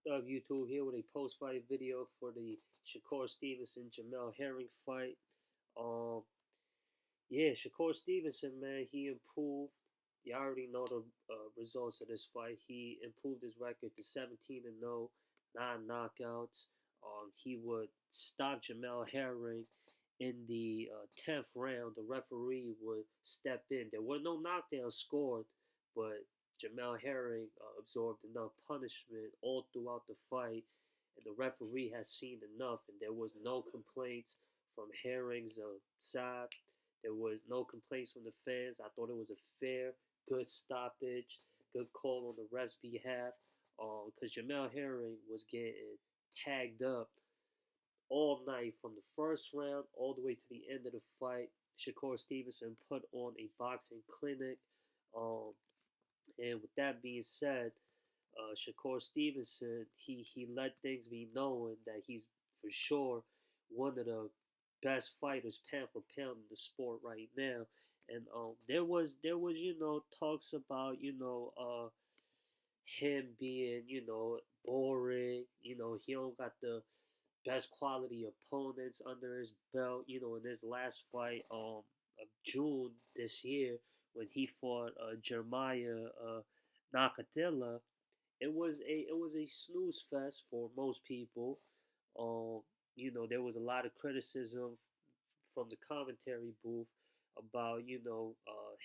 Up YouTube here with a post-fight video for the Shakur Stevenson Jamel Herring fight. Um, yeah, Shakur Stevenson, man, he improved. You already know the results of this fight. He improved his record to 17-0, 9 knockouts. He would stop Jamel Herring in the 10th round. The referee would step in. There were no knockdowns scored, but Jamel Herring absorbed enough punishment all throughout the fight, and the referee has seen enough, and there was no complaints from Herring's side. There was no complaints from the fans. I thought it was a fair, good stoppage, good call on the ref's behalf. Because Jamel Herring was getting tagged up all night from the first round all the way to the end of the fight. Shakur Stevenson put on a boxing clinic. Um, and with that being said, Shakur Stevenson, he let things be known that he's for sure one of the best fighters pound for pound in the sport right now. And there was talks about him being boring. He don't got the best quality opponents under his belt. In his last fight of June this year when he fought Jeremiah Nakatila, it was a snooze fest for most people. Um, there was a lot of criticism from the commentary booth about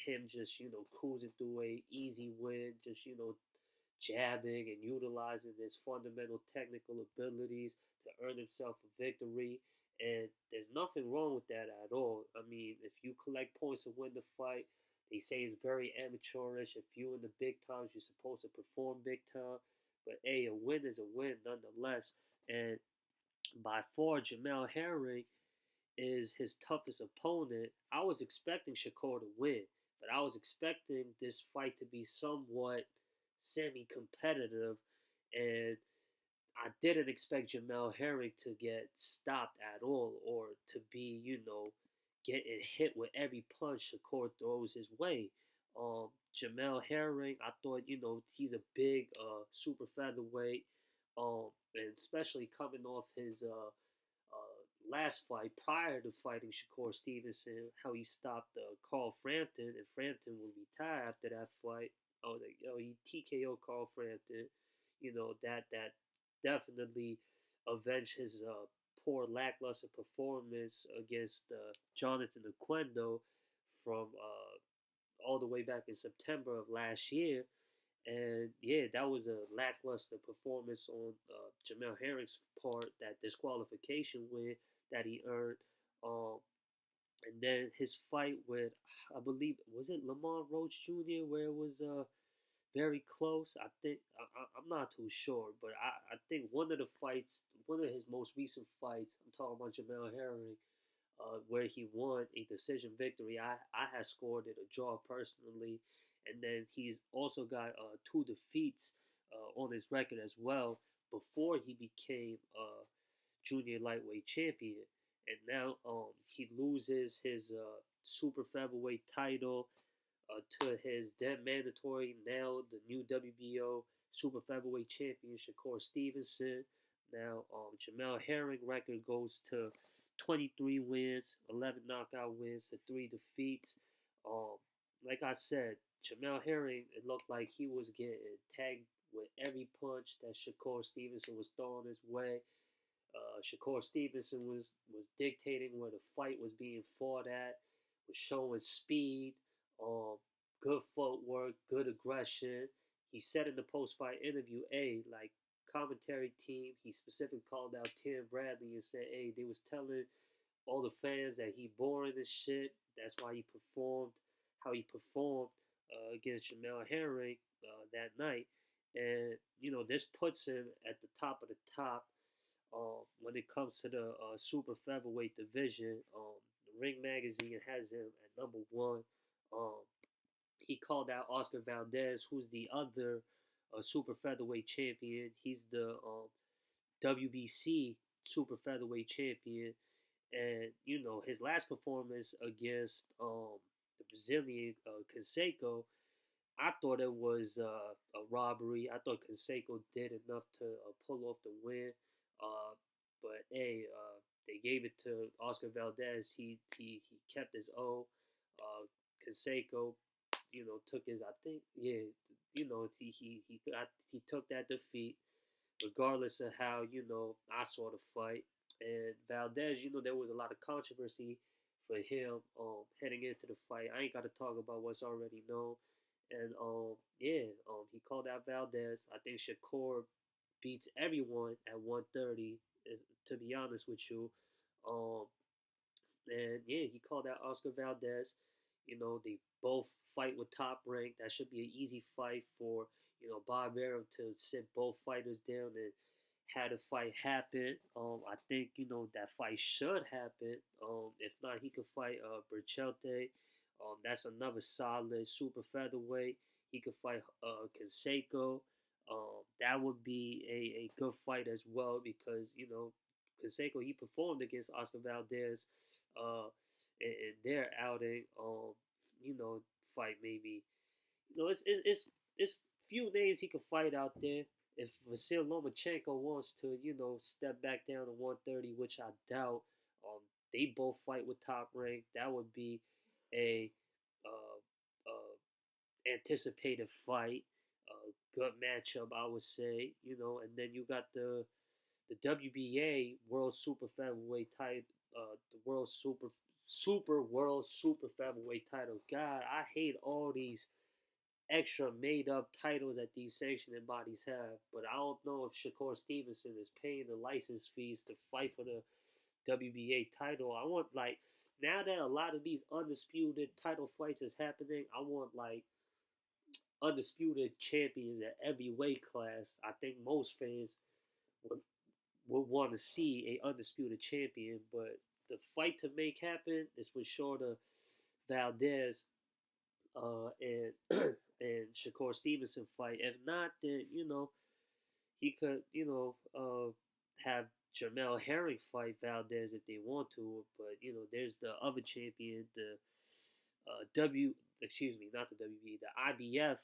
him just cruising through a easy win, just jabbing and utilizing his fundamental technical abilities to earn himself a victory. And there's nothing wrong with that at all. I mean, if you collect points to win the fight, they say it's very amateurish. If you in the big times, you're supposed to perform big time. But hey, a win is a win nonetheless. And by far, Jamel Herring is his toughest opponent. I was expecting Shakur to win, but I was expecting this fight to be somewhat semi-competitive, and I didn't expect Jamel Herring to get stopped at all or to be, getting hit with every punch Shakur throws his way. Jamel Herring, I thought, he's a big super featherweight, and especially coming off his last fight prior to fighting Shakur Stevenson, how he stopped Carl Frampton, and Frampton would retire after that fight. I was like, he TKO Carl Frampton. That definitely avenged his poor lackluster performance against Jonathan Oquendo from all the way back in September of last year. And yeah, that was a lackluster performance on Jamel Herring's part, that disqualification win that he earned. Um, and then his fight with, I believe, was it Lamont Roach Jr., where it was very close. I think I'm not too sure, but I think one of the fights, one of his most recent fights, I'm talking about Jamel Herring, where he won a decision victory. I had scored it a draw personally, and then he's also got two defeats on his record as well before he became junior lightweight champion. And now he loses his super featherweight title to his then mandatory, now the new WBO Super Featherweight champion Shakur Stevenson. Now, Jamel Herring record goes to 23 wins, 11 knockout wins to 3 defeats. Um, like I said, Jamel Herring, it looked like he was getting tagged with every punch that Shakur Stevenson was throwing his way. Shakur Stevenson was dictating where the fight was being fought at, was showing speed, um, good footwork, good aggression. He said in the post-fight interview, "Hey, like commentary team," he specifically called out Tim Bradley and said, "Hey, they was telling all the fans that he boring as shit. That's why he performed how he performed against Jamel Herring that night." And this puts him at the top of the top when it comes to the super featherweight division. The Ring Magazine has him at number one. Um, he called out Oscar Valdez, who's the other super featherweight champion. He's the WBC super featherweight champion, and his last performance against the Brazilian Canseco, I thought it was a robbery. I thought Conseco did enough to pull off the win. Uh, but hey, they gave it to Oscar Valdez. He kept his O. Conseco, took his. I think yeah, he took that defeat regardless of how I saw the fight. And Valdez, there was a lot of controversy for him heading into the fight. I ain't got to talk about what's already known. And yeah, he called out Valdez. I think Shakur beats everyone at 130. To be honest with you, um, and yeah, he called out Oscar Valdez. They both fight with Top Rank. That should be an easy fight for Bob Arum to sit both fighters down and have the fight happen. I think that fight should happen. If not, he could fight Berchelte. That's another solid super featherweight. He could fight Conseco. That would be a good fight as well because Conseco he performed against Oscar Valdez in their outing. You know, fight maybe. It's few names he could fight out there. If Vasil Lomachenko wants to, step back down to 130, which I doubt, they both fight with Top Rank. That would be a uh, anticipated fight, good matchup, I would say. And then you got the WBA World Super Featherweight title, the World Super Featherweight title. God, I hate all these extra made up titles that these sanctioning bodies have. But I don't know if Shakur Stevenson is paying the license fees to fight for the WBA title. I want like now that a lot of these undisputed title fights is happening, I want like undisputed champions at every weight class. I think most fans would would want to see a undisputed champion, but the fight to make happen is for sure the Valdez and and Shakur Stevenson fight. If not, then he could have Jamel Herring fight Valdez if they want to. But there's the other champion, the W excuse me, not the WB, the IBF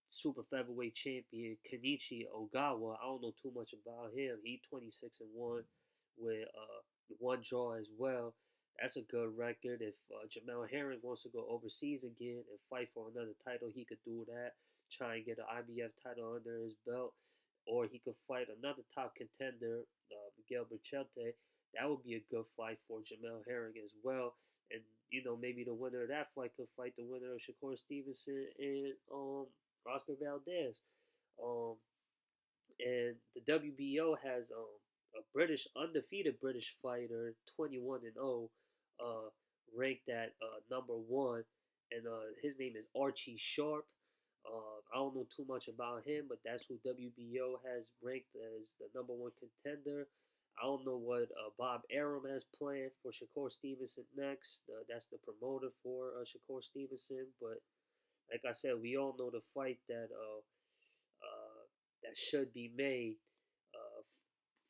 super featherweight champion Kenichi Ogawa. I don't know too much about him. He 26-1 with one draw as well. That's a good record. If Jamel Herring wants to go overseas again and fight for another title, he could do that. Try and get an IBF title under his belt, or he could fight another top contender, Miguel Berchete. That would be a good fight for Jamel Herring as well. And maybe the winner of that fight could fight the winner of Shakur Stevenson and Oscar Valdez. Um, and the WBO has a British undefeated British fighter, 21-0, ranked at number one, and his name is Archie Sharp. I don't know too much about him, but that's who WBO has ranked as the number one contender. I don't know what Bob Arum has planned for Shakur Stevenson next. That's the promoter for Shakur Stevenson. But like I said, we all know the fight that should be made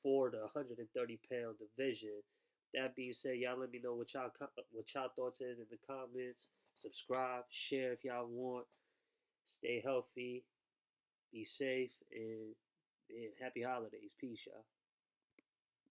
for the 130-pound division. That being said, y'all let me know what y'all thoughts is in the comments. Subscribe, share if y'all want. Stay healthy, be safe, and happy holidays. Peace, y'all.